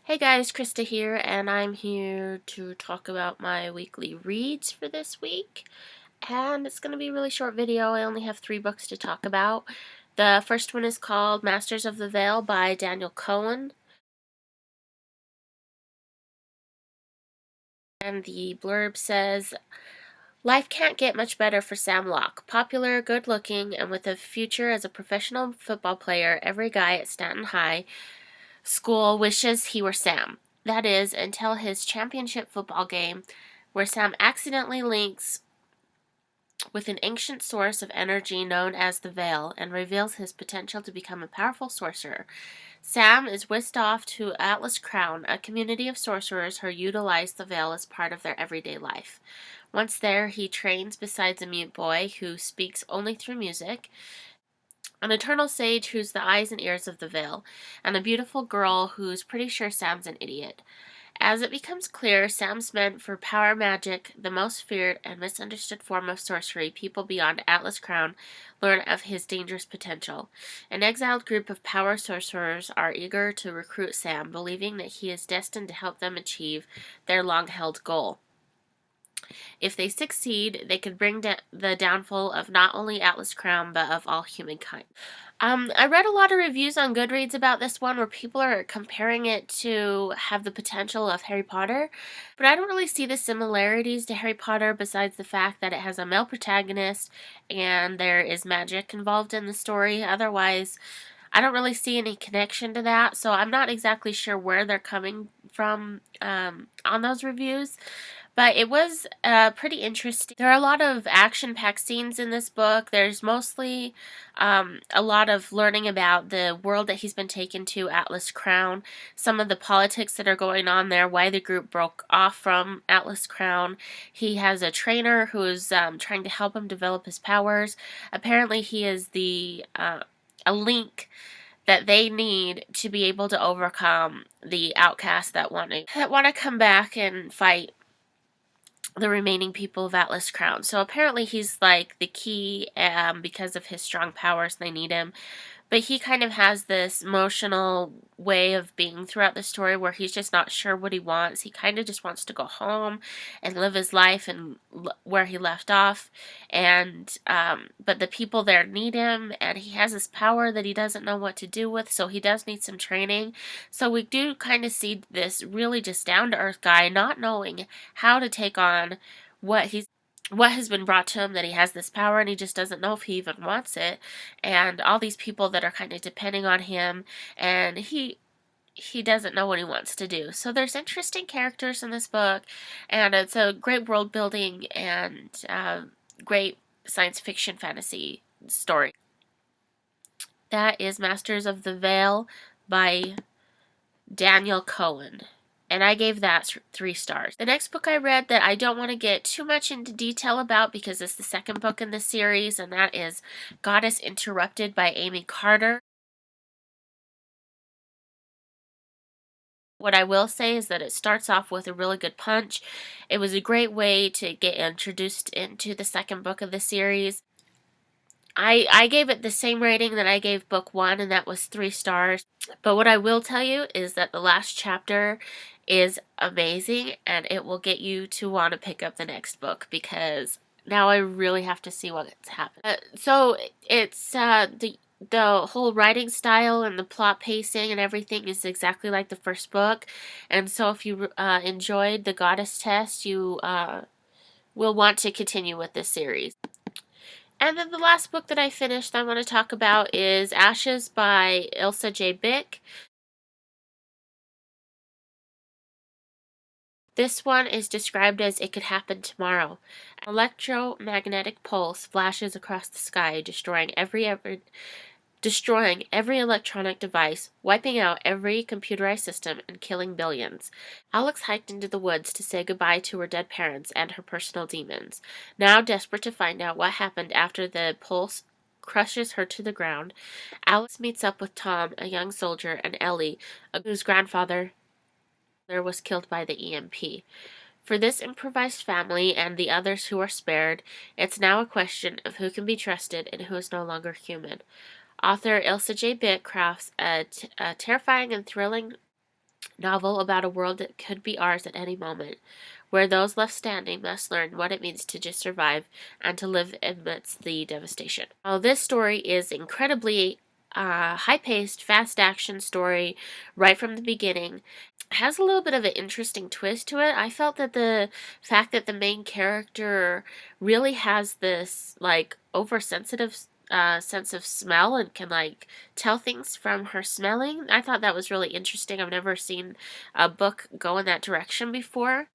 Hey guys, Krista here, and I'm here to talk about my weekly reads for this week. And it's going to be a really short video. I only have 3 books to talk about. The first one is called Masters of the Veil by Daniel Cohen. And the blurb says, life can't get much better for Sam Locke. Popular, good-looking, and with a future as a professional football player, every guy at Stanton High School wishes he were Sam. That is, until his championship football game, where Sam accidentally links with an ancient source of energy known as the Veil and reveals his potential to become a powerful sorcerer. Sam is whisked off to Atlas Crown, a community of sorcerers who utilize the Veil as part of their everyday life. Once there, he trains beside a mute boy who speaks only through music, an eternal sage who's the eyes and ears of the Veil, and a beautiful girl who's pretty sure Sam's an idiot. As it becomes clear, Sam's meant for power magic, the most feared and misunderstood form of sorcery, people beyond Atlas Crown learn of his dangerous potential. An exiled group of power sorcerers are eager to recruit Sam, believing that he is destined to help them achieve their long-held goal. If they succeed, they could bring the downfall of not only Atlas Crown, but of all humankind. I read a lot of reviews on Goodreads about this one where people are comparing it to have the potential of Harry Potter, but I don't really see the similarities to Harry Potter besides the fact that it has a male protagonist and there is magic involved in the story. Otherwise, I don't really see any connection to that, so I'm not exactly sure where they're coming from on those reviews. But it was pretty interesting. There are a lot of action-packed scenes in this book. There's mostly a lot of learning about the world that he's been taken to, Atlas Crown, some of the politics that are going on there, why the group broke off from Atlas Crown. He has a trainer who is trying to help him develop his powers. Apparently he is a link that they need to be able to overcome the outcasts that want to come back and fight the remaining people of Atlas Crown. So apparently he's like the key because of his strong powers. They need him. But he kind of has this emotional way of being throughout the story where he's just not sure what he wants. He kind of just wants to go home and live his life and where he left off. And but the people there need him, and he has this power that he doesn't know what to do with, so he does need some training. So we do kind of see this really just down-to-earth guy not knowing how to take on what has been brought to him, that he has this power and he just doesn't know if he even wants it, and all these people that are kind of depending on him, and he doesn't know what he wants to do. So there's interesting characters in this book, and it's a great world building and great science fiction fantasy story. That is Masters of the Veil by Daniel Cohen. And I gave that 3 stars. The next book I read that I don't want to get too much into detail about because it's the second book in the series, and that is Goddess Interrupted by Aimee Carter. What I will say is that it starts off with a really good punch. It was a great way to get introduced into the second book of the series. I gave it the same rating that I gave book 1, and that was 3 stars. But what I will tell you is that the last chapter is amazing, and it will get you to want to pick up the next book, because now I really have to see what's happened. So it's the whole writing style and the plot pacing and everything is exactly like the first book. And so if you enjoyed the Goddess Test, you will want to continue with this series. And then the last book that I finished that I want to talk about is Ashes by Ilsa J. Bick. This one is described as it could happen tomorrow. An electromagnetic pulse flashes across the sky, destroying every electronic device, wiping out every computerized system, and killing billions. Alex hiked into the woods to say goodbye to her dead parents and her personal demons. Now desperate to find out what happened after the pulse crushes her to the ground, Alex meets up with Tom, a young soldier, and Ellie, whose grandfather was killed by the EMP. For this improvised family and the others who are spared, it's now a question of who can be trusted and who is no longer human. Author Ilsa J. Bick crafts a terrifying and thrilling novel about a world that could be ours at any moment, where those left standing must learn what it means to just survive and to live amidst the devastation. Now, this story is incredibly high-paced, fast-action story right from the beginning. It has a little bit of an interesting twist to it. I felt that the fact that the main character really has this like oversensitive sense of smell and can like tell things from her smelling. I thought that was really interesting. I've never seen a book go in that direction before.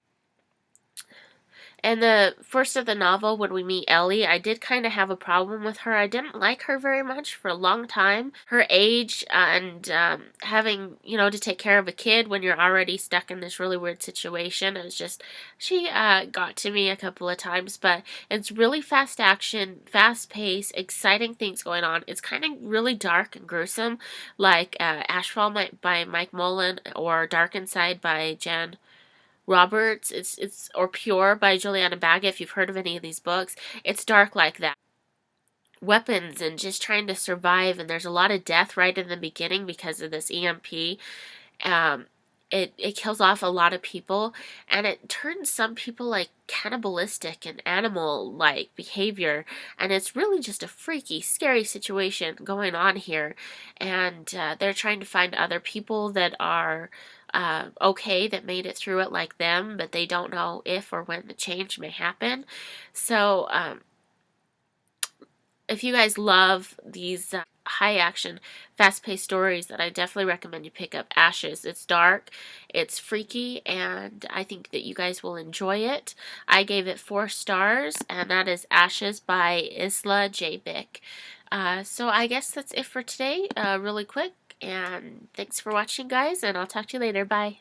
And the first of the novel, when we meet Ellie, I did kind of have a problem with her. I didn't like her very much for a long time. Her age and having, to take care of a kid when you're already stuck in this really weird situation. It was just, she got to me a couple of times, but it's really fast action, fast pace, exciting things going on. It's kind of really dark and gruesome, like Ashfall by Mike Mullen or Dark Inside by Jen Roberts. It's or Pure by Juliana Baggett. If you've heard of any of these books, it's dark like that. Weapons and just trying to survive, and there's a lot of death right in the beginning because of this EMP. Um, it kills off a lot of people, and it turns some people like cannibalistic and animal like behavior, and it's really just a freaky, scary situation going on here. And they're trying to find other people that are okay, that made it through it like them, but they don't know if or when the change may happen. So if you guys love these high action, fast paced stories, that I definitely recommend you pick up Ashes. It's dark, it's freaky, and I think that you guys will enjoy it. I gave it 4 stars, and that is Ashes by Ilsa J. Bick. So I guess that's it for today, really quick, and thanks for watching, guys, and I'll talk to you later. Bye.